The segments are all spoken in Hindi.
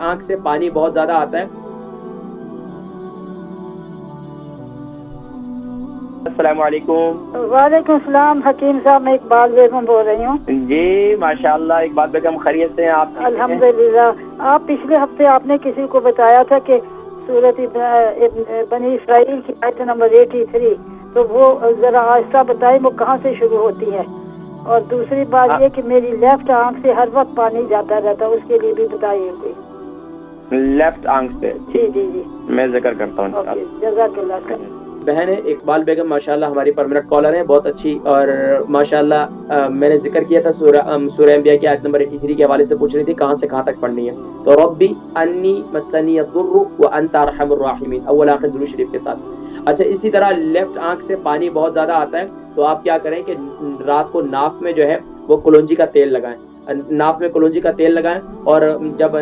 आंख से पानी बहुत ज्यादा आता है। अस्सलाम वालेकुम। वालेकुम सलाम हकीम साहब, मैं इकबाल बेगम बोल रही हूँ। जी माशाल्लाह, इकबाल बेगम खैरियत से हैं आप? अल्हम्दुलिल्लाह। आप पिछले हफ्ते आपने किसी को बताया था कि सूरत बनी इसराइल की आयत नंबर 83, तो वो जरा आहिस्ता बताएं वो कहाँ से शुरू होती है। और दूसरी बात ये कि मेरी लेफ्ट आंख से हर वक्त पानी जाता रहता, उसके लिए भी बताइए कोई। लेफ्ट आंख से? जी जी जी, मैं जिक्र करता हूँ। जज़ाकल्लाह खैर। बहन है इकबाल बेगम माशाल्लाह हमारी परमानेंट कॉलर है, बहुत अच्छी। और माशाल्लाह मैंने जिक्र किया था सूरह अंबिया की आयत नंबर 83 के हवाले से पूछ रही थी कहाँ से कहाँ तक पढ़नी है। तो रब्बी अन्नी मस्सनी अद्दुर्रु व अंता अरहमुर राहिमीन, अव्वल आखिर दुरूद शरीफ के साथ। अच्छा, इसी तरह लेफ्ट आंख से पानी बहुत ज्यादा आता है, तो आप क्या करें कि रात को नाफ में जो है वो कुलौंजी का तेल लगाएं। नाफ में कुलौंजी का तेल लगाएं और जब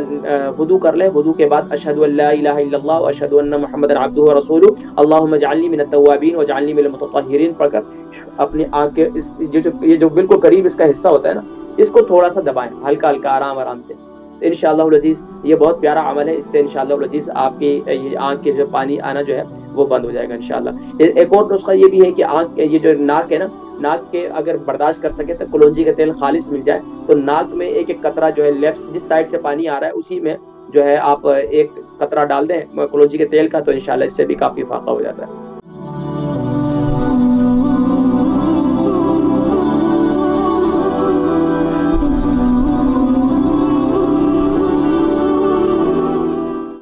वुदू कर लें, वुदू के बाद अशहदु अल्ला इलाहा इल्लल्लाह व अशहदु अन्ना मुहम्मदन अब्दुहु व रसूलुहु अल्लाहुम्मा जअलनी मिनत तव्वाबीन व जअलनी मिनल मुतत्तहिरीन पढ़कर अपनी आंख के इस ये जो बिल्कुल करीब इसका हिस्सा होता है ना, इसको थोड़ा सा दबाएं, हल्का हल्का आराम आराम से। इंशाअल्लाह अज़ीज़ ये बहुत प्यारा अमल है, इससे इंशाअल्लाह अज़ीज़ आपकी ये आंख के जो पानी आना जो है वो बंद हो जाएगा इंशाअल्लाह। एक और नुस्खा ये भी है कि आंख ये जो नाक है ना, नाक के अगर बर्दाश्त कर सके तो कुलौंजी का तेल खालिस मिल जाए तो नाक में एक एक कतरा जो है लेफ्ट जिस साइड से पानी आ रहा है उसी में जो है आप एक कतरा डाल दें कुलौंजी के तेल का, तो इंशाल्लाह इससे भी काफी फायदा हो जाता है।